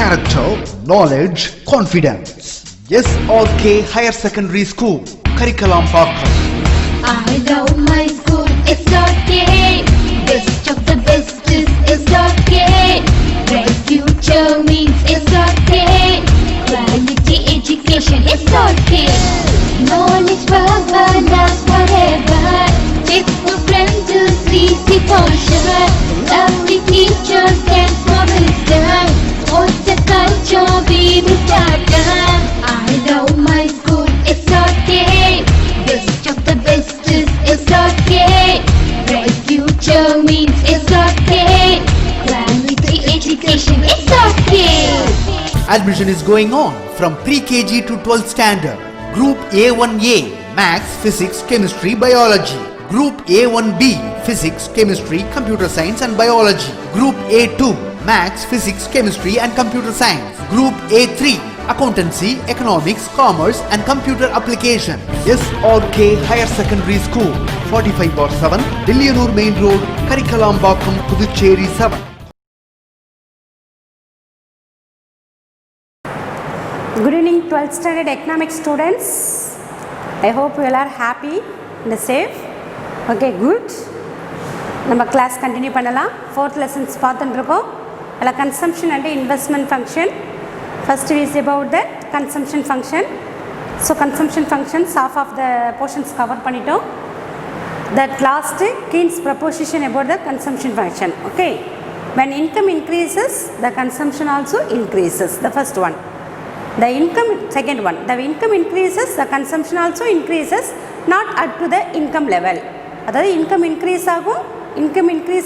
character, knowledge, confidence. SRK Higher Secondary School, Karikalambakkam. I love my school, SRK. Best of the best is SRK. Bright future means SRK. Quality education, SRK. Knowledge forever, love forever. Textbook friends to see for sure. Lovely teachers can promise them. What's the culture we will start? I love my school, SRK. Best of the best is SRK. Bright future means SRK. Quality education, SRK. Admission is going on from pre-KG to 12th standard. Group A1A, Maths, Physics, Chemistry, Biology. Group A1B, Physics, Chemistry, Computer Science and Biology. Group A2, Maths, Physics, Chemistry and Computer Science. Group A3, Accountancy, Economics, Commerce and Computer Application. SRK Higher Secondary School, 45/7, Dilliyanur Main Road, Karikalambakkam, Puducherry 7. Good evening 12th standard economics students. I hope you all are happy and safe. Okay, good. நம்ம class continue பண்ணலாம். 4th lessons பார்த்துட்டு இருக்கோம். அதில் consumption and investment function. First is about the consumption function. So consumption functions half of the portions cover பண்ணிட்டோம். That last Keynes proposition about the consumption function. Okay. When income increases, the consumption also increases. The first one. The income, second one, the income increases, the consumption also increases, not up to the income level. அதாவது income increase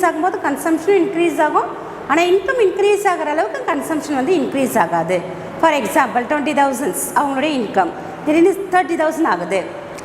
ஆகும்போது consumption increase ஆகும். ஆனால் income increase ஆகிற அளவுக்கு consumption வந்து increase ஆகாது. For example, 20,000 அவங்களுடைய income திடீர்னு 30,000 ஆகுது.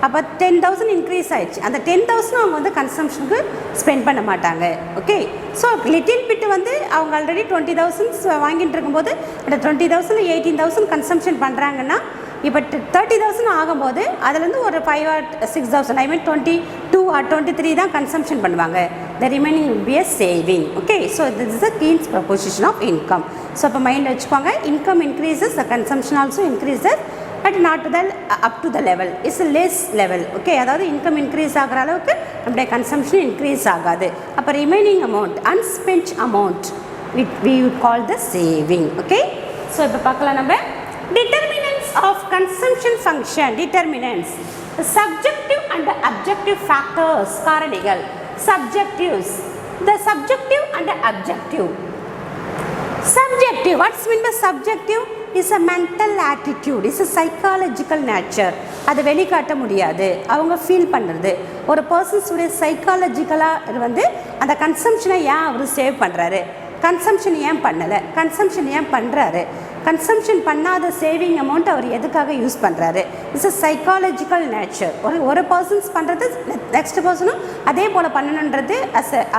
அப்போ 10,000 இன்க்ரீஸ் ஆயிடுச்சு. அந்த 10,000 அவங்க வந்து கன்சம்ஷனுக்கு ஸ்பெண்ட் பண்ண மாட்டாங்க. ஓகே, ஸோ லிட்டில் பிட் வந்து அவங்க ஆல்ரெடி 20,000 வாங்கிட்டு இருக்கும்போது அந்த 20,000 18,000 கன்சம்ஷன் பண்ணுறாங்கன்னா இப்போ 30,000 ஆகும்போது அதுலேருந்து ஒரு 5 or 6,000 ஐ மீன் 22 or 23 தான் கன்சம்ஷன் பண்ணுவாங்க. The remaining will be a saving. Okay, so this is the Keynes proposition of income. So இப்போ மைண்ட் வச்சுக்கோங்க, income increases, the consumption also increases, but not the up to the level, is less level. Okay, அதாவது income increase ஆகிற அளவுக்கு நம்முடைய consumption increase ஆகாது. அப்போ remaining amount, unspent amount, we would call the saving. Okay, so இப்போ பார்க்கலாம் நம்ம determinants of consumption function. Determinants, the subjective and the objective factors, காரணிகள். Subjectives, the subjective and the objective. Subjective, what's mean by subjective? Is a mental attitude, is a psychological nature. அது வெளிக்காட்ட முடியாது, அவங்க feel பண்ணுறது. ஒரு பர்சன்ஸுடைய சைக்காலஜிக்கலாக வந்து அந்த கன்சம்ஷனை ஏன் அவர் save பண்ணுறாரு, கன்சம்ஷன் ஏன் பண்ணலை, கன்சம்ஷன் ஏன் பண்ணுறாரு, கன்சம்ஷன் பண்ணாத சேவிங் அமௌண்ட் அவர் எதுக்காக யூஸ் பண்ணுறாரு, இட்ஸ் அ சைக்காலஜிக்கல் நேச்சர். ஒரு பர்சன்ஸ் பண்ணுறது நெக்ஸ்ட் பர்சனும் அதே போல் பண்ணணுன்றது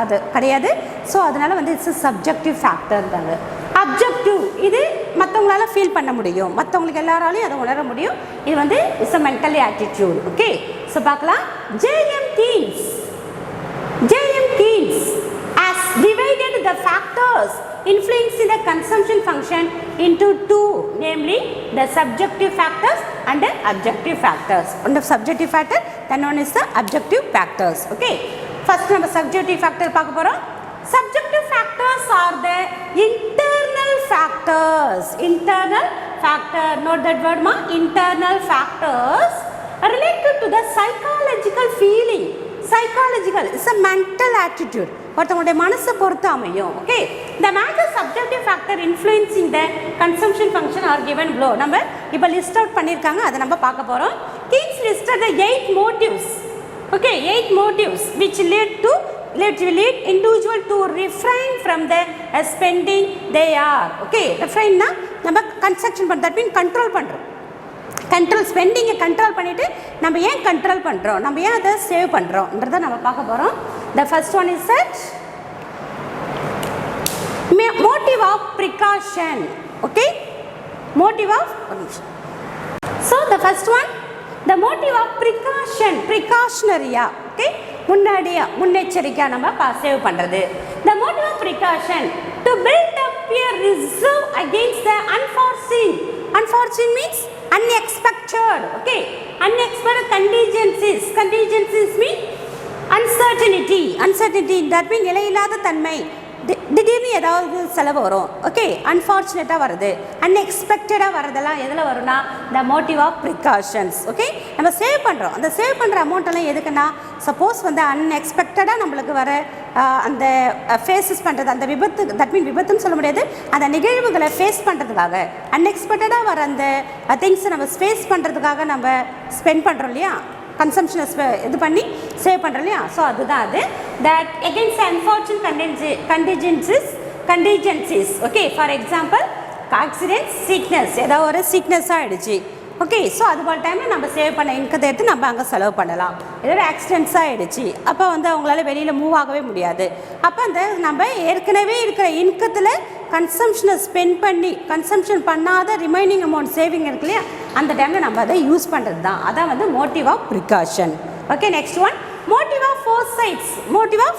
அது கிடையாது. ஸோ அதனால் வந்து இட்ஸ் அ சப்ஜெக்டிவ் ஃபேக்டர் தாங்க. அப்ஜெக்டிவ், இது மற்றவங்களால ஃபீல் பண்ண முடியும், மற்றவங்களுக்கு எல்லாராலையும் அதை உணர முடியும். இது வந்து it's a mentally attitude. Okay, so பார்க்கலாம். J.M. Keynes has divided the factors influencing the consumption function into two, namely the subjective factors and the objective factors. One the subjective factor, then one is the objective factors. Okay, first நம்ம subjective factor பார்க்க போறோம். Subjective factors are the internal factors. Internal factor, note that word ma, internal factors related to the psychological feeling. Psychological is a mental attitude. ஒருத்தவங்களுடைய மனசை பொறுத்து அமையும். Okay, the major subjective factor influencing the consumption function are given below. நம்ம இப்போ list out பண்ணியிருக்காங்க, அதை நம்ம பார்க்க போகிறோம். Keynes listed the 8 motives. Okay, 8 motives which lead individual to refrain from the spending they are. Okay, refrain na நம்ம construction பண்ணுறது, that mean control பண்ணுறோம். கண்ட்ரோல், ஸ்பெண்டிங்கை கண்ட்ரோல் பண்ணிவிட்டு நம்ம ஏன் கண்ட்ரோல் பண்ணுறோம், நம்ம ஏன் அதை சேவ் பண்ணுறோன்றதை நம்ம பார்க்க போகிறோம். த first one is that motive of precaution. Okay, motive of, so the first one, the motive of precaution, precautionary. Okay, முன்னாடியா முன்னெச்சரிக்கையா நம்ம சேவ் பண்ணுறது. The motive of precaution to build up a reserve against the unforeseen means unexpected. Okay, unexpected contingencies mean uncertainty. That means இலையில்லாத தன்மை, திடீர்னு ஏதாவது செலவு வரும். Okay, அன்ஃபார்ச்சுனேட்டாக வருது, அன்எக்ஸ்பெக்டடாக வரதெல்லாம் எதில் வரும்னா the motive of precautions. Okay, நம்ம சேவ் பண்ணுறோம், அந்த சேவ் பண்ணுற அமௌண்ட்டெல்லாம் எதுக்குன்னா சப்போஸ் வந்து அன்எக்ஸ்பெக்டடாக நம்மளுக்கு வர அந்த ஃபேஸஸ் பண்ணுறது, அந்த விபத்து, தட் மீன் விபத்துன்னு சொல்ல முடியாது, அந்த நிகழ்வுகளை ஃபேஸ் பண்ணுறதுக்காக, அன்எக்ஸ்பெக்டடாக வர அந்த திங்ஸை நம்ம ஃபேஸ் பண்ணுறதுக்காக நம்ம ஸ்பெண்ட் பண்ணுறோம் இல்லையா, கன்சம்ஷனை இது பண்ணி சேவ் பண்ணுறோம் இல்லையா. ஸோ அதுதான் அது. That against unfortunate contingencies. Okay, for example accident, sickness, ஏதாவது ஒரு சீக்னஸாக ஆகிடுச்சு. ஓகே, ஸோ அது போல் டைமில் நம்ம சேவ் பண்ண இன்கத்தை எடுத்து நம்ம அங்கே செலவு பண்ணலாம். ஏதோ ஆக்சிடென்ட்ஸாக ஆகிடுச்சு, அப்போ வந்து அவங்களால வெளியில் மூவ் ஆகவே முடியாது. அப்போ அந்த நம்ம ஏற்கனவே இருக்கிற இன்கத்தில் கன்சம்ஷனை ஸ்பெண்ட் பண்ணி கன்சம்ஷன் பண்ணாத ரிமைனிங் அமௌண்ட் சேவிங் இருக்கு இல்லையா, அந்த டைமில் நம்ம அதை யூஸ் பண்ணுறது தான். அதான் வந்து motive of precaution. Okay, next one motive of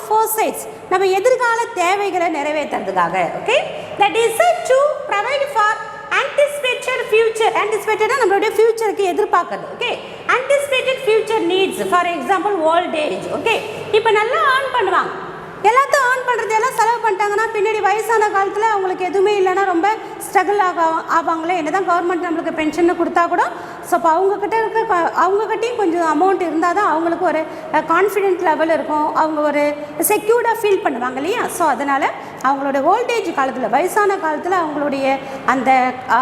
foresights. நம்ம எதிர்கால தேவைகளை நிறைவேற்றுறதுக்காக. Okay, that is to provide for anticipated future. Anticipated நம்மளுடைய ஃபியூச்சருக்கு எதிர்பார்க்குறது. Okay, anticipated future needs, for example old age. Okay, இப்போ நல்லா ஏர்ன் பண்ணுவாங்க, எல்லாத்தையும் ஏர்ன் பண்ணுறது எல்லாம் செலவு பண்ணிட்டாங்கன்னா பின்னாடி வயசான காலத்தில் அவங்களுக்கு எதுவுமே இல்லைன்னா ரொம்ப ஸ்ட்ரகிள் ஆவாங்களே. என்ன தான் கவர்மெண்ட் நம்மளுக்கு பென்ஷன் கொடுத்தா கூட ஸோ அப்போ அவங்கக்கிட்டையும் கொஞ்சம் அமௌண்ட் இருந்தால் தான் அவங்களுக்கு ஒரு கான்ஃபிடென்ட் லெவல் இருக்கும், அவங்க ஒரு செக்யூர்டாக ஃபீல் பண்ணுவாங்க இல்லையா. ஸோ அதனால் அவங்களோட ஓல்டேஜ் காலத்தில், வயசான காலத்தில் அவங்களுடைய அந்த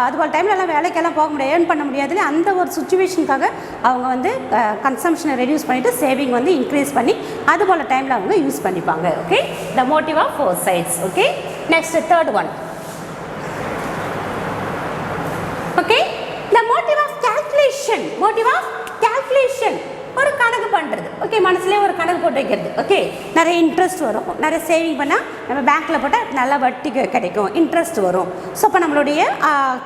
அதுபோல் டைம்லலாம் வேலைக்கெல்லாம் போக முடியாது, ஏர்ன் பண்ண முடியாது, அந்த ஒரு சுச்சுவேஷனுக்காக அவங்க வந்து கன்சம்ஷனை ரெடியூஸ் பண்ணிவிட்டு சேவிங் வந்து இன்க்ரீஸ் பண்ணி அதுபோல் டைமில் அவங்க யூஸ் பண்ணிப்பாங்க. Okay, the motive of foresights. Okay, next third one. Okay, the motive of calculation. ஒரு கணக்கு பண்ணுறது. ஓகே, மனசுலேயே ஒரு கணக்கு போட்டு வைக்கிறது. ஓகே, நிறைய இன்ட்ரெஸ்ட் வரும், நிறைய சேவிங் பண்ணால் நம்ம பேங்க்கில் போட்டால் நல்லா வட்டி கிடைக்கும், இன்ட்ரெஸ்ட் வரும். ஸோ அப்போ நம்மளுடைய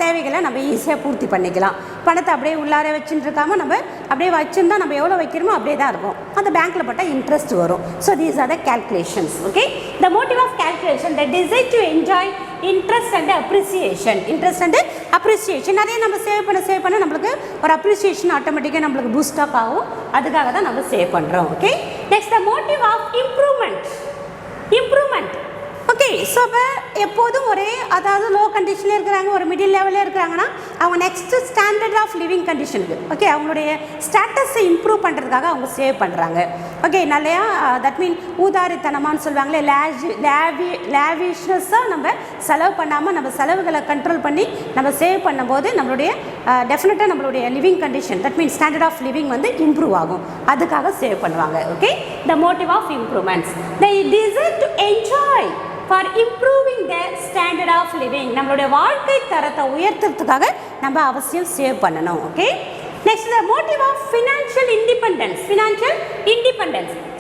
தேவைகளை நம்ம ஈஸியாக பூர்த்தி பண்ணிக்கலாம். பணத்தை அப்படியே உள்ளாரே வச்சுட்டு இருக்காமல் நம்ம அப்படியே வச்சுருந்தா நம்ம எவ்வளோ வைக்கிறோமோ அப்படியே தான் இருக்கும், அந்த பேங்க்கில் போட்டால் இன்ட்ரெஸ்ட் வரும். So these are the calculations. Okay, the motive of calculation, the desire to enjoy interest and appreciation. நிறைய நம்ம சேவ் பண்ண நம்மளுக்கு ஒரு அப்ரிசியேஷன் ஆட்டோமேட்டிக்காக நம்மளுக்கு பூஸ்ட் அப் ஆகும், அதுக்காக தான் நம்ம சேவ் பண்ணுறோம். Okay, next the motive of improvement. Okay, so அப்போ எப்போதும் ஒரே, அதாவது லோ கண்டிஷனில் இருக்கிறாங்க, ஒரு மிடில் லெவலில் இருக்கிறாங்கன்னா அவங்க நெக்ஸ்ட்டு ஸ்டாண்டர்ட் ஆஃப் லிவிங் கண்டிஷனுக்கு, ஓகே, அவங்களுடைய ஸ்டேட்டஸை இம்ப்ரூவ் பண்ணுறதுக்காக அவங்க சேவ் பண்ணுறாங்க. ஓகே, நிறையா தட் மீன் ஊதாரித்தனமானு சொல்லுவாங்களே, லேவிஷ்னஸாக நம்ம செலவு பண்ணாமல் நம்ம செலவுகளை கண்ட்ரோல் பண்ணி நம்ம சேவ் பண்ணும்போது நம்மளுடைய டெஃபினட்டாக நம்மளுடைய living condition, that mean standard of living வந்து இம்ப்ரூவ் ஆகும், அதுக்காக சேவ் பண்ணுவாங்க. Okay, the motive of improvements, the desire to enjoy for improving the standard of living. நம்மளுடைய வாழ்க்கை தரத்தை உயர்த்துறதுக்காக நம்ம அவசியம் சேவ் பண்ணணும். Okay, next the motive of financial independence.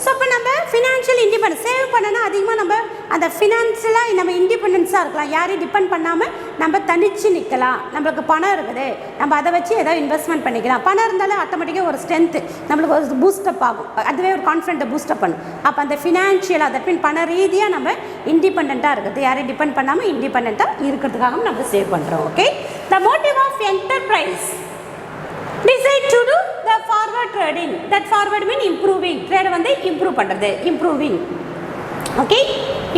So இப்போ நம்ம ஃபினான்ஷியல் இண்டிபெண்டன்ஸ் சேவ் பண்ணனா அதிகமாக நம்ம அந்த ஃபினான்ஷியலாக நம்ம இண்டிபெண்டன்ஸாக இருக்கலாம், யாரையும் டிபெண்ட் பண்ணாமல் நம்ம தனித்து நிற்கலாம். நம்மளுக்கு பணம் இருக்குது, நம்ம அதை வச்சு ஏதாவது இன்வெஸ்ட்மெண்ட் பண்ணிக்கலாம். பணம் இருந்தாலும் ஆட்டோமேட்டிக்காக ஒரு ஸ்ட்ரென்த்து நம்மளுக்கு ஒரு பூஸ்டப் ஆகும், அதுவே ஒரு கான்ஃபிடென்ட்டை பூஸ்டப் பண்ணும். அப்போ அந்த ஃபினான்ஷியலாக தட் மீன் பண ரீதியாக நம்ம இண்டிபெண்ட்டாக இருக்குது, யாரையும் டிபெண்ட் பண்ணாமல் இண்டிபெண்ட்டாக இருக்கிறதுக்காகவும் நம்ம சேவ் பண்ணுறோம். Okay, the motive of enterprise, decide to do the forward trading. That forward mean improving. Trade வந்து improve பண்றது, improving. Okay,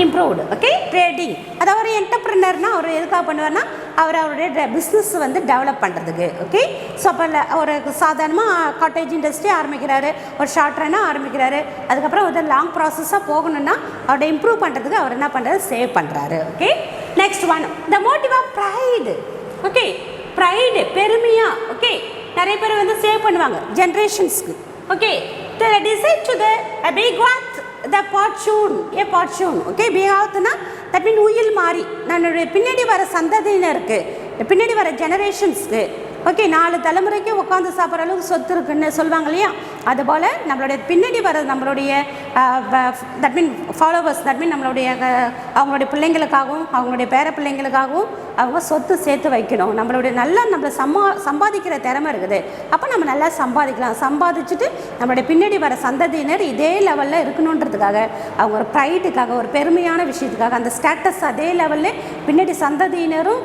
improved. Okay, trading, அதாவது ஒரு என்டர்பிரினர்னா அவர் எதுக்காக பண்ணுவார்னா அவருடைய பிஸ்னஸ் வந்து டெவலப் பண்ணுறதுக்கு. ஓகே, ஸோ அப்போ ஒரு சாதாரணமாக காட்டேஜ் இண்டஸ்ட்ரி ஆரம்பிக்கிறாரு, ஒரு ஷார்ட் ரன்னாக ஆரம்பிக்கிறாரு, அதுக்கப்புறம் வந்து லாங் ப்ராசஸாக போகணுன்னா அவரோட இம்ப்ரூவ் பண்ணுறதுக்கு அவர் என்ன பண்ணுறாரு, சேவ் பண்ணுறாரு. Okay, next one the motive of pride. Okay, pride பெருமையாக. ஓகே, நிறைய பேர் வந்து சேவ் பண்ணுவாங்க ஜென்ரேஷன்ஸ்க்கு. Okay, decide to the bequeath the fortune, a fortune. Okay, பிகாத்னா தட் மீன் உயில் மாறி நம்மளுடைய பின்னாடி வர சந்ததியினருக்கு, பின்னாடி வர ஜெனரேஷன்ஸ்க்கு, ஓகே, 4 தலைமுறைக்கு உட்காந்து சாப்பிட்ற அளவுக்கு சொத்து இருக்குன்னு சொல்லுவாங்க இல்லையா, அதுபோல் நம்மளுடைய பின்னாடி வர நம்மளுடைய that mean followers, that mean நம்மளுடைய அவங்களுடைய பிள்ளைங்களுக்காகவும் அவங்களுடைய பேர பிள்ளைங்களுக்காகவும் அவங்க சொத்து சேர்த்து வைக்கணும். நம்மளுடைய நல்லா நம்மளை சம்பாதிக்கிற திறமை இருக்குது, அப்போ நம்ம நல்லா சம்பாதிக்கலாம். சம்பாதிச்சுட்டு நம்மளுடைய பின்னாடி வர சந்ததியினர் இதே லெவலில் இருக்கணுன்றதுக்காக, அவங்க ஒரு ப்ரைடுக்காக, ஒரு பெருமையான விஷயத்துக்காக அந்த ஸ்டேட்டஸ் அதே லெவலில் பின்னாடி சந்ததியினரும்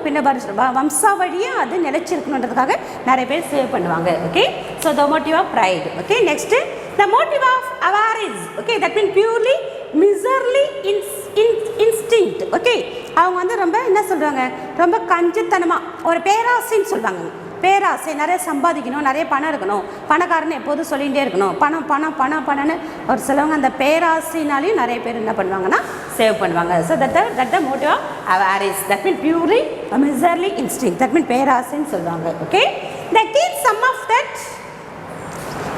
வம்சாவழியாக அது நிலைச்சிருக்கணுன்றதுக்காக நிறைய பேர் சேவ் பண்ணுவாங்க. Okay, so the motive of pride. Okay, next the motive of avarice. Okay, that mean purely miserly instinct. Okay, அவங்க வந்து ரொம்ப என்ன சொல்கிறாங்க, ரொம்ப கஞ்சித்தனமாக ஒரு பேராசைன்னு சொல்லுவாங்க. பேராசை, நிறைய சம்பாதிக்கணும், நிறைய பணம் இருக்கணும், பணக்காரன்னு எப்போதும் சொல்லிகிட்டே இருக்கணும், பணம் பணம் பணம் பணம்னு ஒரு சிலவங்க அந்த பேராசைனாலையும் நிறைய பேர் என்ன பண்ணுவாங்கன்னா சேவ் பண்ணுவாங்க. So that the motive of avarice, that mean purely miserly instinct, that mean பேராசைன்னு சொல்லுவாங்க. Okay, the keep some of that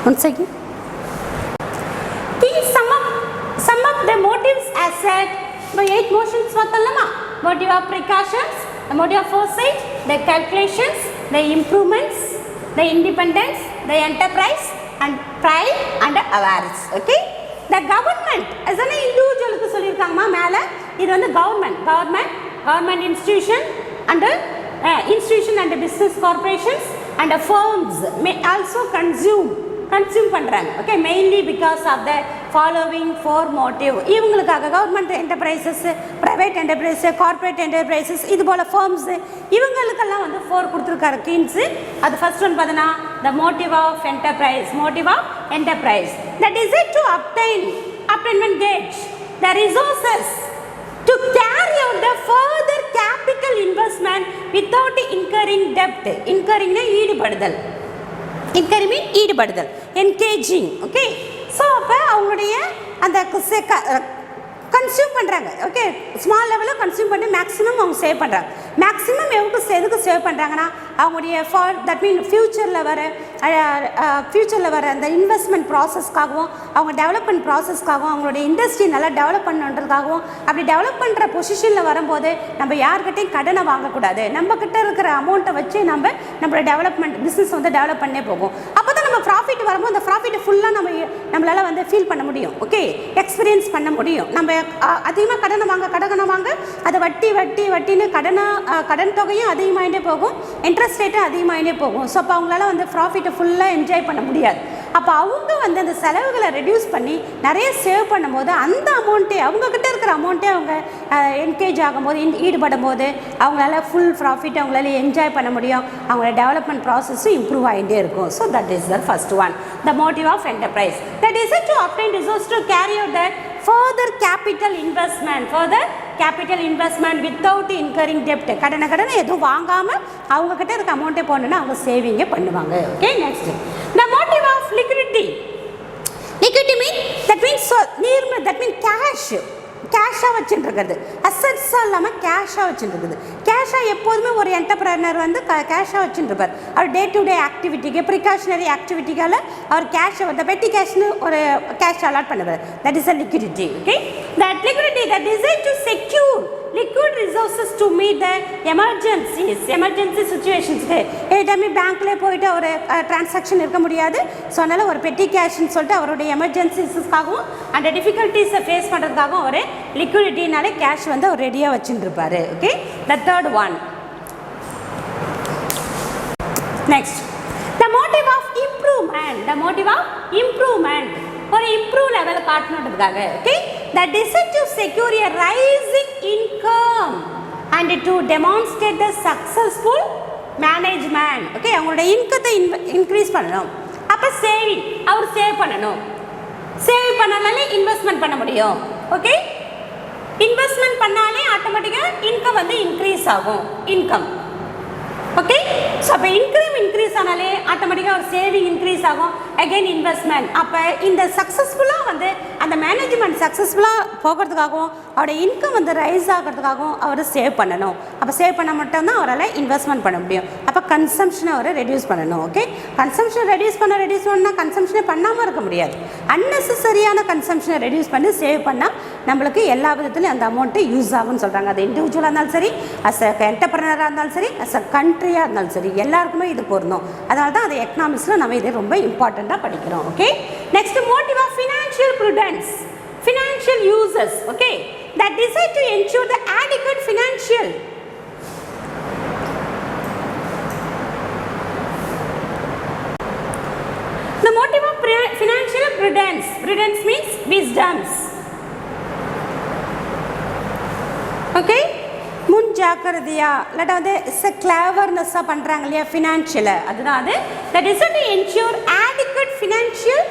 one second keep some of the motives as said by 8 motions பார்த்தலாமா. motive of precautions, the motive of foresight, the calculations, the improvements, the independence, the enterprise and pride and avarice. Okay, the government as an individual க்கு சொல்லிருக்காங்கமா மேல. இது வந்து government institution and institution and business corporations and firms may also consume பண்ணுறாங்க. Okay, mainly because of the following 4 motive. இவங்களுக்காக government enterprises, private enterprise, corporate enterprises, இது போல் ஃபர்ம்ஸு, இவங்களுக்கெல்லாம் வந்து 4 கொடுத்துருக்காரு கீன்ஸு. அது ஃபர்ஸ்ட் ஒன் பார்த்தீங்கன்னா the motive of enterprise, the desire to obtainment catch the resources to carry out the further capital investment without incurring debt. incurring ஈடுபடுதல், engaging. Okay, so அப்போ அவங்களுடைய அந்த கன்சியூம் பண்ணுறாங்க. ஓகே, ஸ்மால் லெவலில் கன்சியூம் பண்ணி maximum அவங்க save பண்ணுறாங்க. Maximum எதுக்கு சேவ் பண்ணுறாங்கன்னா அவங்களுடைய தட் மீன் ஃப்யூச்சரில் வர அந்த இன்வெஸ்ட்மெண்ட் ப்ராசஸ்க்காகவும் அவங்க டெவலப்மெண்ட் ப்ராசஸ்க்காகவும் அவங்களுடைய இண்டஸ்ட்ரி நல்லா டெவலப் பண்ணுன்றதுக்காகவும், அப்படி டெவலப் பண்ணுற பொசிஷனில் வரும்போது நம்ம யார்கிட்டையும் கடனை வாங்கக்கூடாது. நம்மக்கிட்ட இருக்கிற அமௌண்ட்டை வச்சு நம்மளோட டெவலப்மெண்ட் பிஸ்னஸ் வந்து டெவலப் பண்ணே போகும். அப்போ தான் நம்ம ப்ராஃபிட் வரும்போது அந்த ப்ராஃபிட்டை ஃபுல்லாக நம்மளால் வந்து ஃபீல் பண்ண முடியும். ஓகே, எக்ஸ்பீரியன்ஸ் பண்ண முடியும். நம்ம அதிகமாக கடனை வாங்க அதை வட்டின்னு கடன் தொகையும் அதிகமாகிட்டே போகும், இன்ட்ரெஸ்ட் ரேட்டும் அதிகமாகிட்டே போகும். ஸோ அப்போ அவங்களால வந்து ப்ராஃபிட்டை ஃபுல்லாக என்ஜாய் பண்ண முடியாது. அப்போ அவங்க வந்து அந்த செலவுகளை ரெடியூஸ் பண்ணி நிறைய சேவ் பண்ணும்போது அந்த அமௌண்ட்டே அவங்கக்கிட்ட இருக்கிற அமௌண்ட்டே அவங்க என்கேஜ் ஆகும்போது, ஈடுபடும் போது அவங்களால ஃபுல் ப்ராஃபிட் அவங்களால என்ஜாய் பண்ண முடியும். அவங்களோட டெவலப்மெண்ட் ப்ராசஸும் இம்ப்ரூவ் ஆகிட்டே இருக்கும். So that is the first one, the motive of enterprise. That is to obtain resources to carry out that further capital investment without incurring debt. கடனை எதுவும் வாங்காமல் அவங்கக்கிட்ட இருக்க அமௌண்ட்டே போடணுன்னா அவங்க சேவிங்கே பண்ணுவாங்க. Okay, next the motive of liquidity mean that means கேஷாக வச்சுட்டுருக்குறது, அசட்ஸாக இல்லாமல் கேஷாக வச்சுட்டுருக்குது. கேஷாக எப்போதுமே ஒரு என்டர்பிரனர் வந்து கேஷாக வச்சுட்டுருப்பார். அவர் டே டு டே ஆக்டிவிட்டிக்கு, ப்ரிகாஷனரி ஆக்டிவிட்டிக்கால் அவர் கேஷை வந்து பெட்டி கேஷ்னு ஒரு கேஷ் அலாட் பண்ணுவார். That is a liquidity. Okay, that liquidity that is to secure liquid resources to meet the emergency situations. ஏதாமே பேங்க்ல போயிட்டு ஒரு டிரான்சாக்ஷன் இருக்க முடியாது. ஸோ அதனால் ஒரு பெட்டி கேஷ்னு சொல்லிட்டு அவருடைய எமர்ஜென்சிஸ்க்காகவும் அந்த டிஃபிகல்ட்டிஸை ஃபேஸ் பண்ணுறதுக்காகவும் ஒரு லிக்விடிட்டினாலே கேஷ் வந்து அவர் ரெடியாக வச்சுட்டு இருப்பார். Okay, the third one. Next the motive of improvement, ஒரு இம்ப்ரூவ் லெவல் காட்டணுன்றதுக்காக. Okay, that is to secure a rising income and to demonstrate the successful management. Okay, அவங்களோட இன்கத்தை இன்க்ரீஸ் பண்ணணும். அப்போ அவர் சேவ் பண்ணணும். சேவ் பண்ணாலே இன்வெஸ்ட்மெண்ட் பண்ண முடியும். ஓகே, இன்வெஸ்ட்மெண்ட் பண்ணாலே ஆட்டோமேட்டிக்காக இன்கம் வந்து இன்க்ரீஸ் ஆகும். இன்கம் ஓகே, ஸோ அப்போ இன்க்ரீஸ் ஆனாலே ஆட்டோமேட்டிக்காக ஒரு சேவிங் இன்க்ரீஸ் ஆகும். Again investment. அப்போ இந்த சக்ஸஸ்ஃபுல்லாக வந்து அந்த மேனேஜ்மெண்ட் சக்ஸஸ்ஃபுல்லாக போகிறதுக்காகவும் அவரோட இன்கம் வந்து ரைஸ் ஆகிறதுக்காகவும் அவர் சேவ் பண்ணணும். அப்போ சேவ் பண்ண மட்டும்தான் அவரால் இன்வெஸ்ட்மெண்ட் பண்ண முடியும். அப்போ கன்சம்ஷனை அவர் ரெடியூஸ் பண்ணணும். ஓகே, கன்சம்ஷனை ரெடியூஸ் பண்ணால் கன்சம்ஷனை பண்ணாமல் இருக்க முடியாது. அன்னெசரியான கன்சம்ஷனை ரெடியூஸ் பண்ணி சேவ் பண்ணால் நம்மளுக்கு எல்லா விதத்துலையும் அந்த அமௌண்ட்டு யூஸ் ஆகும்னு சொல்கிறாங்க. அது இண்டிவிஜுவலாக இருந்தாலும் சரி, அஸ் அ என்டர்பிரனராக இருந்தாலும் சரி, அஸ் அ கண்ட்ரியாக இருந்தாலும் சரி, எல்லாருக்குமே இது பொருந்தும். அதனால தான் அது எக்கனாமிக்ஸில் நம்ம இதை ரொம்ப இம்பார்ட்டண்ட்டாக படிக்கிறோம். Okay, next motive of financial prudence, financial users, okay, that decide to ensure the adequate financial the motive of financial prudence means wisdoms. Okay, முன்ஜாக்கிரதை இருக்கிறதையா இல்லாட்டா வந்து இட்ஸ் கிளவர்னஸ்ஸாக பண்ணுறாங்க இல்லையா ஃபினான்ஷியலை, அதுதான் அது. That is to ensure adequate financial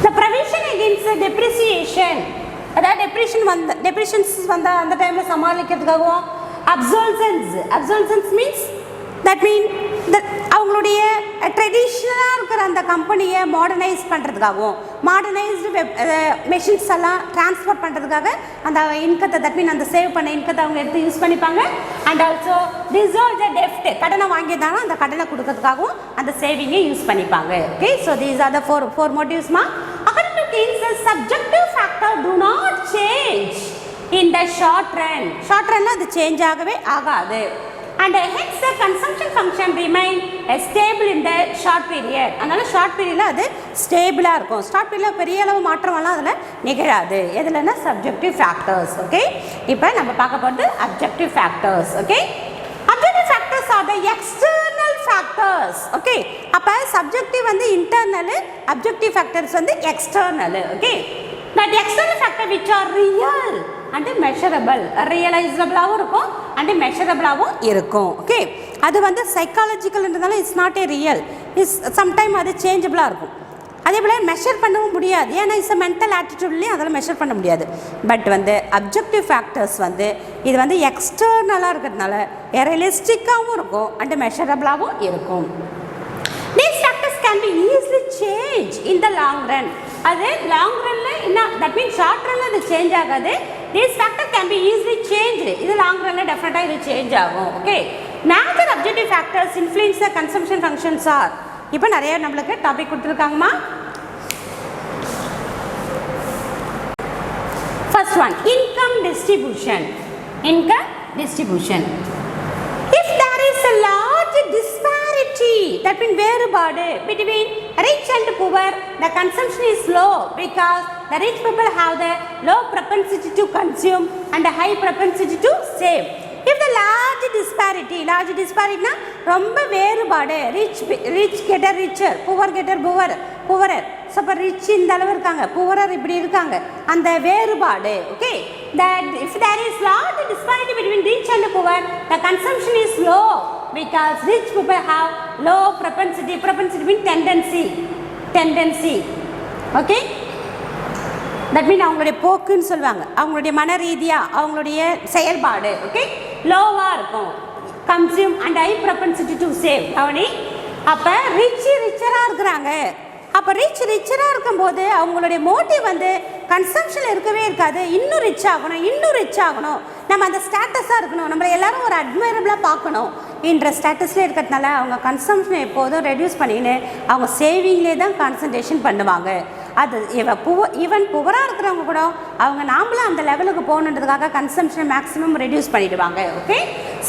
the provision against the depreciation, அதாவது டெப்ரிஷன்ஸ் வந்தால் அந்த டைமில் சமாளிக்கிறதுக்காகவும் அப்சல்சன்ஸ் மீன்ஸ் தட் மீன் அவங்களுடைய ட்ரெடிஷ்னலாக இருக்கிற அந்த கம்பெனியை மாடர்னைஸ் பண்ணுறதுக்காகவும் மாடர்னைஸ்டு மெஷின்ஸ் எல்லாம் ட்ரான்ஸ்ஃபர் பண்ணுறதுக்காக அந்த இன்கத்தை தட் மீன் அந்த சேவ் பண்ண இன்கத்தை அவங்க எடுத்து யூஸ் பண்ணிப்பாங்க. அண்ட் ஆல்சோ டிசால்வ் த டெஃப்ட், கடனை வாங்கியிருந்தாலும் அந்த கடனை கொடுக்கறதுக்காகவும் அந்த சேவிங்கை யூஸ் பண்ணிப்பாங்க. Okay, so these are the four மோட்டிவ்ஸ்மா. According to Keynes, the subjective factor do not change in the short run. Short run அது சேஞ்ச் ஆகவே ஆகாது. And hence the consumption function remain stable in the short period. அதனால short பீரியடில் அது ஸ்டேபிளாக இருக்கும். Short பீரியடில் பெரிய அளவு மாற்றமெல்லாம் அதில் நிகழாது. எதுலன்னா சப்ஜெக்டிவ் ஃபேக்டர்ஸ். ஓகே, இப்போ நம்ம பார்க்க போகிறது objective factors. Okay, objective factors are the external factors. Okay, அப்போ சப்ஜெக்டிவ் வந்து இன்டர்னல், அப்ஜெக்டிவ் ஃபேக்டர்ஸ் வந்து external. Okay, that external factor which are real and measurable, ரியலைசபிளாகவும் இருக்கும் அண்ட் மெஷரபிளாகவும் இருக்கும். ஓகே, அது வந்து சைக்காலஜிக்கல்ன்றதால it's not a real, is sometime அது சேஞ்சபிளாக இருக்கும். அதே போல் மெஷர் பண்ணவும் முடியாது, ஏன்னா இட்ஸ் மென்டல் ஆட்டிடியூட்லேயும் அதெல்லாம் மெஷர் பண்ண முடியாது. பட் வந்து அப்ஜெக்டிவ் ஃபேக்டர்ஸ் வந்து இது வந்து எக்ஸ்டர்னலாக இருக்கிறதுனால ரியலிஸ்டிக்காகவும் இருக்கும் அண்ட் மெஷரபிளாகவும் இருக்கும். These factors can be easily changed in the long run. அது லாங் ரன்னில் என்ன தட் மீன் ஷார்ட் ரன்னில் அது சேஞ்ச் ஆகாது. These factors can be easily changed. இது லாங் ரன்னில் டெஃபினட்டாக இது சேஞ்ச் ஆகும். Okay, major objective factors influence the consumption functions are. இப்போ நிறைய நம்மளுக்கு டாபிக் கொடுத்துருக்காங்கம்மா. First one income distribution. Income distribution. If there is a large disparity, that means வேறுபாடு between rich and poor, the consumption is low because the rich people have the low propensity to consume and a high propensity to save. If the large disparity னா ரொம்ப வேறுபாடு, rich get richer, poor get poorer. So இப்போ rich இந்த அளவு இருக்காங்க, poorer இப்படி இருக்காங்க, அந்த வேறுபாடு. Okay, that if there is large disparity between rich and poor, the consumption is low because rich people have low propensity means tendency. Okay, that மீன் அவங்களுடைய போக்குன்னு சொல்லுவாங்க, அவங்களுடைய மன ரீதியாக அவங்களுடைய செயல்பாடு ஓகே லோவாக இருக்கும். Consume and high propensity to save. அவனி அப்போ ரிச்சராக இருக்கிறாங்க. அப்போ ரிச்சராக இருக்கும்போது அவங்களுடைய மோட்டிவ் வந்து கன்சம்ஷனில் இருக்கவே இருக்காது. இன்னும் ரிச் ஆகணும், நம்ம அந்த ஸ்டேட்டஸாக இருக்கணும், நம்மளை எல்லோரும் ஒரு அட்மைரபிளாக பார்க்கணும் என்ற ஸ்டேட்டஸில் இருக்கிறதுனால அவங்க கன்சம்ஷனை எப்போதும் ரெடியூஸ் பண்ணின்னு அவங்க சேவிங்லேயே தான் கான்சன்ட்ரேஷன் பண்ணுவாங்க. அது ஈவன் புவராக இருக்கிறவங்க கூட அவங்க நாமளும் அந்த லெவலுக்கு போகணுன்றதுக்காக கன்சம்ஷனை மேக்ஸிமம் ரெடியூஸ் பண்ணிவிடுவாங்க. Okay,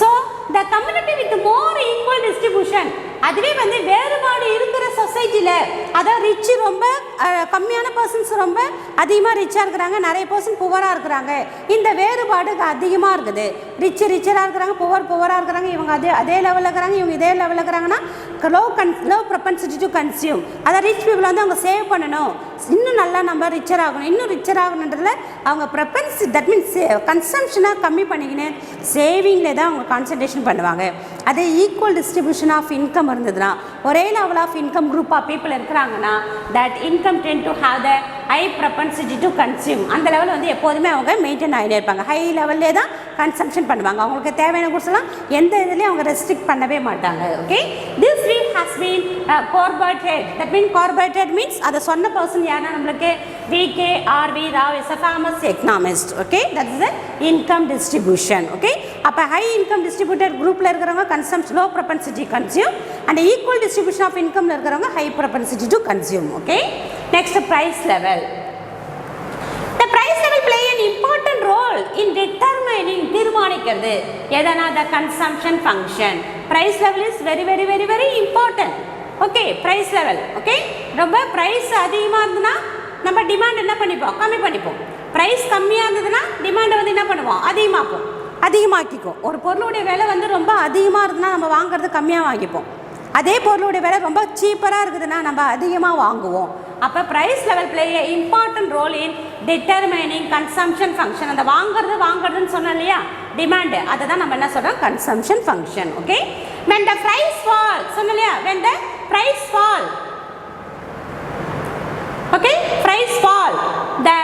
so the community with more equal distribution, அதுவே வந்து வேறுபாடு இருக்கிற சொசைட்டியில், அதாவது ரிச்சு ரொம்ப கம்மியான பர்சன்ஸ் ரொம்ப அதிகமாக ரிச்சாக இருக்கிறாங்க, நிறைய பர்சன் புவராக இருக்கிறாங்க. இந்த வேறுபாடு அதிகமாக இருக்குது. ரிச்சராக இருக்கிறாங்க, புவராக இருக்கிறாங்க, இவங்க அதே லெவலில் இருக்கிறாங்க, இவங்க இதே லெவலில் இருக்கிறாங்கன்னா லோ ப்ரொபென்சிட்டி டு கன்சியூம். அதாவது ரிச் பீப்புள் வந்து அவங்க சேவ் பண்ணணும், இன்னும் நல்லா நம்ம ரிச்சர் ஆகணுன்றதுல அவங்க ப்ரெஃபரன்ஸ் தட் மீன்ஸ் கன்சம்ஷனாக கம்மி பண்ணிக்கின்னு சேவிங்கில் தான் அவங்க கான்சன்ட்ரேஷன் பண்ணுவாங்க. அதே ஈக்குவல் டிஸ்ட்ரிபியூஷன் ஆஃப் இன்கம் இருந்ததுன்னா, ஒரே level of income group of people இருக்கிறாங்கன்னா that income tend to have the high propensity to consume. அந்த லெவலில் வந்து எப்போதுமே அவங்க மெயின்டைன் ஆகிட்டே இருப்பாங்க, ஹை லெவல்லே தான் கன்சம்ஷன் பண்ணுவாங்க. அவங்களுக்கு தேவையான குட்ஸ்லாம் எந்த இதுலேயும் அவங்க ரெஸ்ட்ரிக்ட் பண்ணவே மாட்டாங்க. Okay, this week has been corporated. That mean corporated means அதை சொன்ன பர்சன் யாருன்னா நம்மளுக்கு V K R V Rao is a famous economist. Okay, that is the income distribution. Okay, அப்போ ஹை இன்கம் டிஸ்ட்ரிபியூட்டட் குரூப்பில் இருக்கிறவங்க consumption low propensity consume and equal distribution of இன்கமில் இருக்கிறவங்க high propensity to consume. Okay, next price level. The price level play an important role in determining தீர்மானிக்கிறது எதனா the consumption function. Price level is very very very very important. Okay, price level. Okay, ரொம்ப price அதிகமாக இருந்ததுன்னா நம்ம demand என்ன பண்ணிப்போம், கம்மி பண்ணிப்போம். ப்ரைஸ் கம்மியாக இருந்ததுன்னா டிமாண்டை வந்து என்ன பண்ணுவோம், அதிகமாக்கிக்கும். ஒரு பொருளுடைய விலை வந்து ரொம்ப அதிகமாக இருந்ததுன்னா நம்ம வாங்குறது கம்மியாக வாங்கிப்போம். அதே பொருளுடைய விலை ரொம்ப சீப்பராக இருக்குதுன்னா நம்ம அதிகமாக வாங்குவோம். அப்போ price level play A important role in determining consumption function. அந்த வாங்குறதுன்னு சொன்னோம் இல்லையா, டிமாண்டு, அதை தான் நம்ம என்ன சொல்கிறோம், consumption function. Okay, when the price fall சொன்னோம் இல்லையா, when the price fall, okay, price fall, the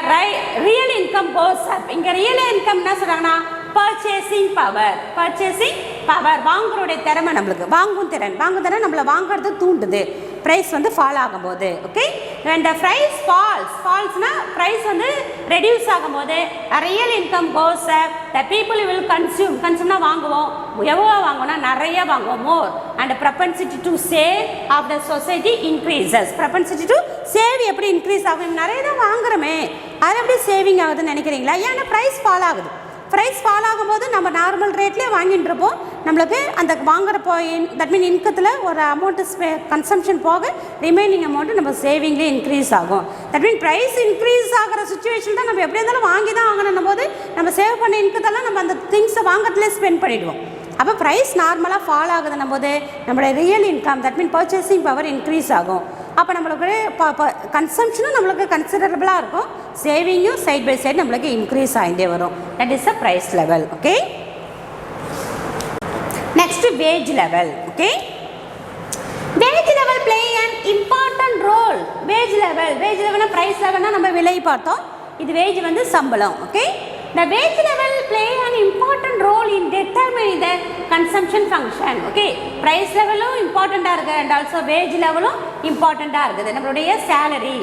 real income goes up. இங்கே ரியல் இன்கம் என்ன சொல்கிறாங்கன்னா பர்ச்சேசிங் பவர், வாங்குறோடைய திறமை, நம்மளுக்கு வாங்கும் திறன் நம்மளை வாங்குறது தூண்டுது ப்ரைஸ் வந்து ஃபால் ஆகும்போது. Okay, when the price falls price வந்து ரெடியூஸ் ஆகும்போது real income goes up, the people will consume வாங்குவோம், எவ்வளோ வாங்குவோம்னா நிறைய வாங்குவோம், more, and propensity to save of the society increases. propensity to save எப்படி இன்க்ரீஸ் ஆகும், நிறைய தான் வாங்குறோமே, அது எப்படி சேவிங் ஆகுதுன்னு நினைக்கிறீங்களா? ஏன்னா ப்ரைஸ் ஃபால் ஆகுது. ப்ரைஸ் ஃபால் ஆகும்போது நம்ம நார்மல் ரேட்லேயே வாங்கிட்டு இருப்போம், நம்மளுக்கு அந்த வாங்குறப்போ தட் மீன் இன்கத்தில் ஒரு அமௌண்ட்டு கன்சம்ஷன் போக ரிமைனிங் அமௌண்ட்டு நம்ம சேவிங்லேயே இன்க்ரீஸ் ஆகும். தட் மீன் ப்ரைஸ் இன்க்ரீஸ் ஆகிற சுச்சுவேஷன் தான் நம்ம எப்படி இருந்தாலும் வாங்கி தான் வாங்கணும் போது நம்ம சேவ் பண்ண இன்கத்தெல்லாம் நம்ம அந்த திங்ஸை வாங்கிறதுலேயே ஸ்பெண்ட் பண்ணிவிடுவோம். அப்போ ப்ரைஸ் நார்மலாக ஃபால் ஆகுதுன்னும் போது நம்மளோட real income that mean purchasing power increase ஆகும். அப்போ நம்மளுக்கு கன்சம்ஷனும் நம்மளுக்கு கன்சிடரபிளாக இருக்கும், சேவிங்கும் சைட் பை சைடு நம்மளுக்கு இன்க்ரீஸ் ஆகிட்டே வரும். That is a price level. Okay, next wage level. Okay, wage level play an important role. Wage லெவல்னா ப்ரைஸ் லெவல்னா நம்ம விலை பார்த்தோம், இது வேஜ் வந்து சம்பளம். Okay, the wage level play an important role in determining the consumption function. Okay, price level important-ஆ இருக்கு and also wage level important-ஆ இருக்குது. நம்மளுடைய salary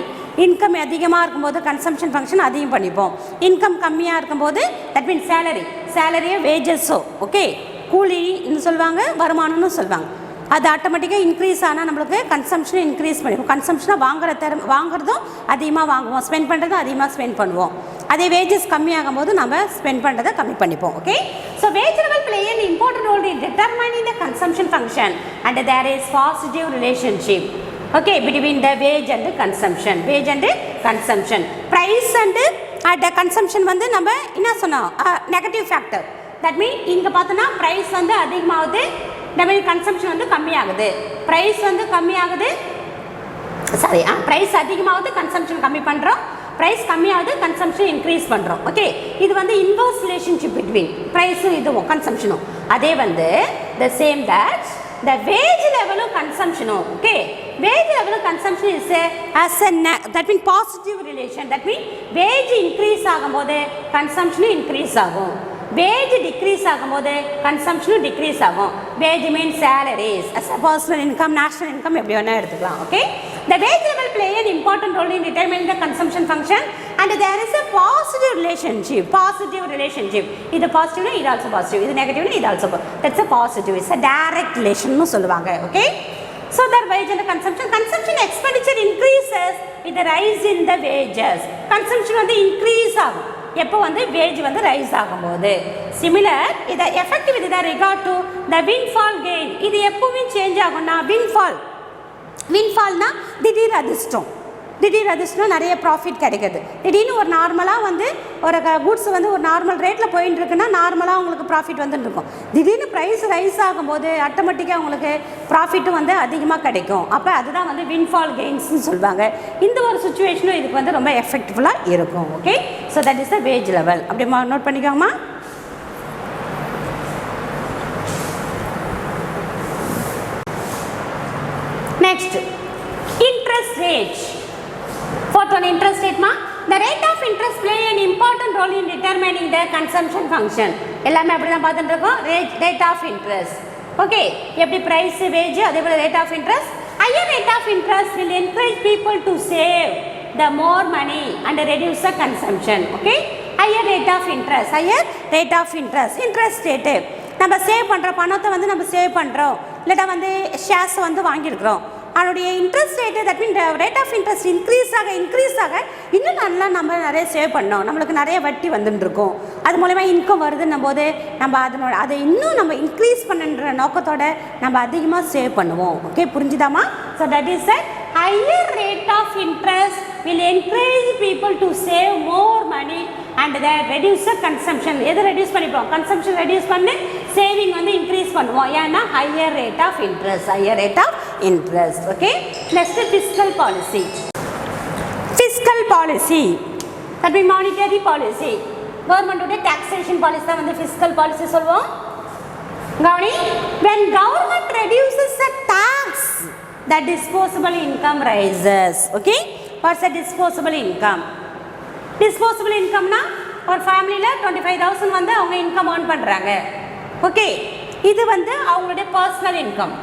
இன்கம் அதிகமாக இருக்கும்போது கன்சம்ஷன் ஃபங்க்ஷன் அதிகம் பண்ணிப்போம், இன்கம் கம்மியாக இருக்கும்போது தட் மீன் சேலரியை வேஜஸோ ஓகே கூலின்னு சொல்லுவாங்க, வருமானம்னு சொல்லுவாங்க. அது ஆட்டோமேட்டிக்காக இன்க்ரீஸ் ஆனால் நம்மளுக்கு கன்சம்ஷனை இன்க்ரீஸ் பண்ணிப்போம். கன்சம்ஷனாக வாங்குறதும் அதிகமாக வாங்குவோம், ஸ்பெண்ட் பண்ணுறதும் அதிகமாக ஸ்பெண்ட் பண்ணுவோம். அதே வேஜஸ் கம்மியாகும் போது நம்ம ஸ்பெண்ட் பண்ணுறதை கம்மி பண்ணிப்போம். Okay, so wage level play an important role in determining the consumption function and there is positive relationship okay between the wage and consumption. Price and the consumption வந்து நம்ம என்ன சொன்னோம், நெகட்டிவ் ஃபேக்டர். தட் மீன் இங்கே பார்த்தோன்னா price வந்து அதிகமாகுது, நம்ம consumption வந்து கம்மியாகுது. ப்ரைஸ் வந்து கம்மியாகுது, சாரி ப்ரைஸ் அதிகமாகுது, கன்சம்ஷன் கம்மி பண்ணுறோம். ப்ரைஸ் கம்மியாகுது, கன்சம்ஷன் இன்க்ரீஸ் பண்ணுறோம். ஓகே, இது வந்து இன்வர்ஸ் ரிலேஷன்ஷிப் பிட்வீன் ப்ரைஸும் இதுவும் கன்சம்ஷனும். அதே வந்து the same that the wage லெவலும் கன்சம்ஷனும். ஓகே, வேஜ் லெவலும் consumption is as a that mean positive relation. that mean wage increase ஆகும்போது கன்சம்ஷனும் இன்க்ரீஸ் ஆகும், வேஜ் டிக்ரீஸ் ஆகும்போது கன்சம்ஷனும் டிக்ரீஸ் ஆகும். Wage means salaries, personal income, national income எப்படி வேணால் எடுத்துக்கலாம். Okay, the wage level play an important role in determining the consumption function and there is a positive relationship. இது பாசிட்டிவ்னா இது ஆல்சோ பாசிட்டிவ், இது நெகட்டிவ்னா இது also that's a positive. it's a direct relation னு சொல்லுவாங்க. Okay, so the wage and the consumption expenditure increases with the rise in the wages. consumption வந்து increase ஆகும் எப்போ வந்து வேஜ் வந்து ரைஸ் ஆகும்போது. சிமிலர் இதை effective with regard to the windfall gain. இது எப்போவுமே சேஞ்ச் ஆகும்னா வின்ஃபால்னா திடீர் அதிர்ஷ்டம், நிறைய ப்ராஃபிட் கிடைக்கிது. திடீர்னு ஒரு நார்மலாக வந்து ஒரு குட்ஸ் வந்து ஒரு நார்மல் ரேட்டில் போயின்னு இருக்குன்னா நார்மலாக உங்களுக்கு ப்ராஃபிட் வந்துட்டு இருக்கும். திடீர்னு ப்ரைஸ் ரைஸ் ஆகும்போது ஆட்டோமேட்டிக்காக உங்களுக்கு ப்ராஃபிட்டும் வந்து அதிகமாக கிடைக்கும். அப்போ அதுதான் வந்து வின்ஃபால் கெயின்ஸ்னு சொல்லுவாங்க. இந்த ஒரு சுச்சுவேஷனும் இதுக்கு வந்து ரொம்ப எஃபெக்டிவ்ஃபுல்லாக இருக்கும். Okay, so that is the wage level. அப்படி நோட் பண்ணிக்கோங்கம்மா. Next interest rate. Fourth one, interest rate ma. The rate of interest play an important role in determining the consumption function. எல்லாமே அப்படி தான் பார்த்துட்டு இருக்கோம். rate of interest. ஓகே, எப்படி price wage அதே போல் rate of interest. Higher rate of interest will encourage people to save the more money and reduce the consumption. Okay, higher rate of interest. interest rate நம்ம save பண்ணுற பணத்தை வந்து நம்ம save பண்ணுறோம், இல்லைட்டா வந்து shares வந்து வாங்கியிருக்கிறோம். அதனுடைய interest rate that mean rate of interest increase ஆக இன்னும் நல்லா நம்ம நிறைய சேவ் பண்ணோம், நம்மளுக்கு நிறைய வட்டி வந்துட்டுருக்கோம். அது மூலமா இன்கம் வருதுன்னும் போது நம்ம அதை இன்னும் நம்ம இன்க்ரீஸ் பண்ணுற நோக்கத்தோடு நம்ம அதிகமாக சேவ் பண்ணுவோம். ஓகே, புரிஞ்சுதாம்மா? So that is a higher rate of interest will encourage people to save more money and that reduce the consumption. எது ரெடியூஸ் பண்ணிப்போம், கன்சம்ஷன் ரெடியூஸ் பண்ணி சேவிங் வந்து இன்க்ரீஸ் பண்ணுவோம். ஏன்னா higher rate of interest. Okay, next fiscal policy. Policy, that means monetary policy. கவர்மெண்ட்டுடைய taxation policy தான் வந்து fiscal policy சொல்லுவோம். கவனி, when government reduces the tax, the disposable income rises. Okay, what's the disposable income? Disposable income na ஒரு ஃபேமிலியில் 25,000 வந்து அவங்க income earn பண்ணுறாங்க. ஓகே, இது வந்து அவங்களுடைய பர்சனல் இன்கம்.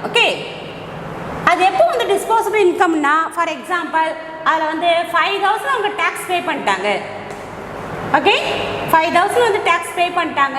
ஓகே, அது எப்போ வந்து டிஸ்போசபிள் இன்கம்னா, ஃபார் எக்ஸாம்பிள் அதில் வந்து 5,000 அவங்க டேக்ஸ் பே பண்ணிட்டாங்க. ஓகே, 5,000 வந்து டேக்ஸ் பே பண்ணிட்டாங்க.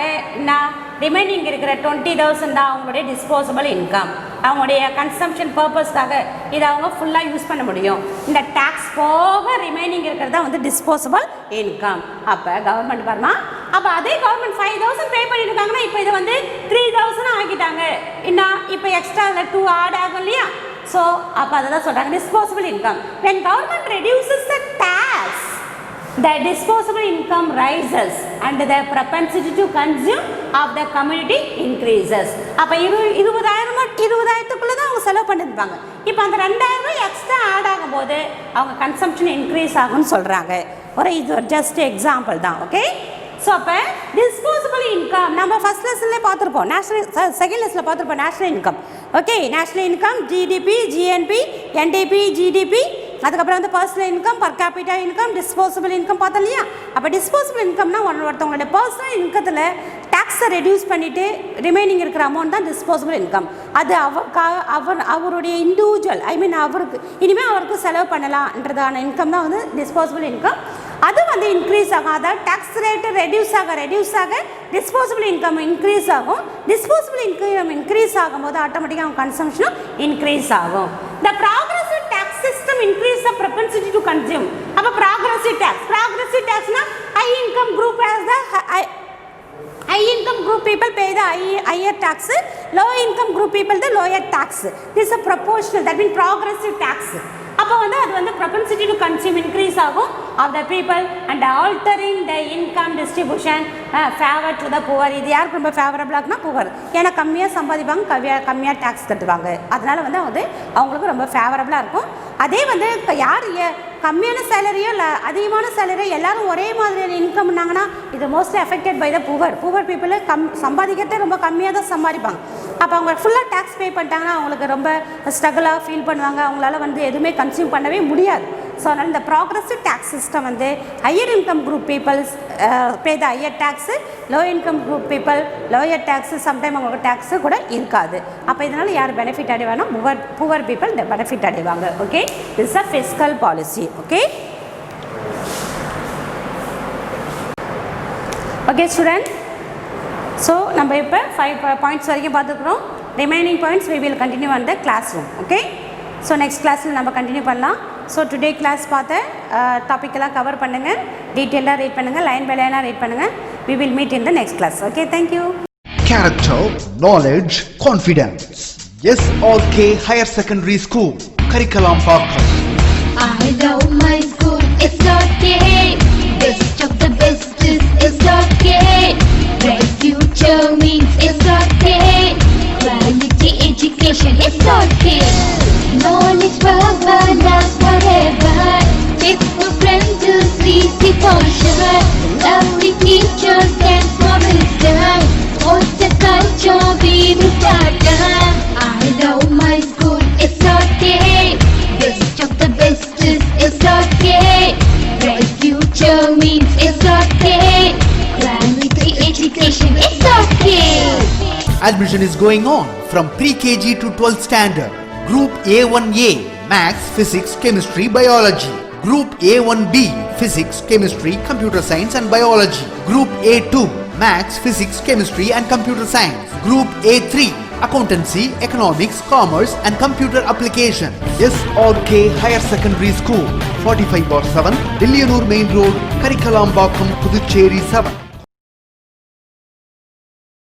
நான் ரிமைனிங் இருக்கிற 20,000 தான் அவங்களுடைய டிஸ்போசபிள் இன்கம். அவங்களுடைய கன்சம்ஷன் பர்பஸ்க்காக இதை அவங்க ஃபுல்லாக யூஸ் பண்ண முடியும். இந்த டேக்ஸ் போக ரிமைனிங் இருக்கிறது தான் வந்து டிஸ்போசபிள் இன்கம். அப்போ கவர்மெண்ட் பாருமா, அப்போ அதே கவர்மெண்ட் 5,000 பே பண்ணியிருக்காங்கன்னா இப்போ இதை வந்து 3,000 ஆக்கிட்டாங்க. இன்னும் இப்போ எக்ஸ்ட்ரா 2 ஆட் ஆகும் இல்லையா? ஸோ அப்போ அதை தான் சொல்கிறாங்க disposable income. when government reduces the tax, the disposable income rises and the propensity to consume of the community increases. அப்போ 20,000க்குள்ளே தான் அவங்க செலவு பண்ணியிருப்பாங்க. இப்போ அந்த 2,000 எக்ஸ்ட்ரா ஆட் ஆகும்போது அவங்க கன்சம்ஷன் இன்க்ரீஸ் ஆகும்னு சொல்கிறாங்க. இது ஒரு ஜஸ்ட் எக்ஸாம்பிள் தான். ஓகே, ஸோ அப்போ டிஸ்போசபிள் இன்கம் நம்ம ஃபஸ்ட் லெசன்லேயே பார்த்துருப்போம், செகண்ட் லெசனில் பார்த்துருப்போம் national income. Okay, national income, GDP, GNB, NDB, GDP, அதுக்கப்புறம் வந்து personal income, per capita income, disposable income பார்த்தோம் இல்லையா? அப்போ டிஸ்போசபிள் இன்கம்னா ஒருத்தவங்களுடைய பர்சனல் இன்கத்தில் டேக்ஸை ரெடியூஸ் பண்ணிவிட்டு ரிமைனிங் இருக்கிற அமௌண்ட் தான் டிஸ்போசபிள் இன்கம். அது அவருடைய இண்டிவிஜுவல், அவருக்கு இனிமேல் அவருக்கு செலவு பண்ணலாம்ன்றதான இன்கம் தான் வந்து டிஸ்போசபிள் இன்கம். அது வந்து இன்க்ரீஸ் ஆகும். அதாவது டேக்ஸ் ரேட்டு ரெடியூஸ் ஆக டிஸ்போசபிள் இன்கம் இன்க்ரீஸ் ஆகும். டிஸ்போசபிள் இன்கம் இன்க்ரீஸ் ஆகும்போது ஆட்டோமேட்டிக்காக அவங்க கன்சம்ஷனும் இன்க்ரீஸ் ஆகும். The progressive tax system increase the propensity to consume. அப்போ progressive taxனா high income group has the high income group people pay the higher tax, low income group people the lower tax. This is a proportional, that means progressive tax. அப்போ வந்து அது வந்து propensity to consume increase ஆகும் of the people and altering the income distribution favor to the poor. இது யாருக்கு ரொம்ப ஃபேவரபிளாக இருக்குன்னா poor, ஏன்னா கம்மியாக சம்பாதிப்பாங்க, கம்மியாக டேக்ஸ் கட்டுவாங்க. அதனால் வந்து அவங்களுக்கு ரொம்ப ஃபேவரபிளாக இருக்கும். அதே வந்து யார் கம்மியான சேலரியோ இல்லை அதிகமான சேலரியோ எல்லாரும் ஒரே மாதிரியான இன்கம்னாங்கன்னா இது mostly affected by the poor people. சம்பாதிக்கிறதே ரொம்ப கம்மியாக தான் சம்பாதிப்பாங்க. அப்போ அவங்க ஃபுல்லாக டேக்ஸ் பே பண்ணிட்டாங்கன்னா அவங்களுக்கு ரொம்ப ஸ்ட்ரகிளாக ஃபீல் பண்ணுவாங்க. அவங்களால வந்து எதுவுமே கன்சியூம் பண்ணவே முடியாது. ஸோ அதனால் இந்த ப்ராக்ரெசிவ் டேக்ஸ் சிஸ்டம் வந்து higher income group peoples pay the higher tax, low income group people lower tax, sometime அவங்களுக்கு டேக்ஸு கூட இருக்காது. அப்போ இதனால் யார் பெனிஃபிட் அடைவாங்கன்னா புவர் பீப்புள் இந்த பெனிஃபிட் அடைவாங்க. Okay, this a fiscal policy. Okay, okay student, so நம்ம இப்போ 5 பாயிண்ட்ஸ் வரைக்கும் பார்த்துக்கிறோம். Remaining points we will continue on the classroom. Okay, so next கிளாஸில் நம்ம கண்டினியூ பண்ணலாம். ஸோ டுடே கிளாஸ் பார்த்த டாப்பிக்கெல்லாம் கவர் பண்ணுங்கள், டீட்டெயிலாக ரீட் பண்ணுங்கள், லைன் பை லைனாக ரீட் பண்ணுங்கள். we will meet in the next class. Okay, thank you. Character, knowledge, confidence. SRK Higher Secondary School, Curriculum Parkam. I love my school, SRK. Best of the best is SRK. Bright future means SRK. Quality education, SRK. Knowledge forever, love forever. It's for friends to see the culture. Lovely teachers can promise them. What's the culture we will start them. I love my school, SRK. Best of the best is SRK. Bright future means SRK. Quality education, SRK. Admission is going on from pre-KG to 12th standard. Group A1A, Maths, Physics, Chemistry, Biology. Group A1B, Physics, Chemistry, Computer Science and Biology. Group A2, Maths, Physics, Chemistry and Computer Science. Group A3, Accountancy, Economics, Commerce and Computer Application. SRK Higher Secondary School, 45/7, Dilliyanur Main Road, Karikalambakkam, Puducherry 7.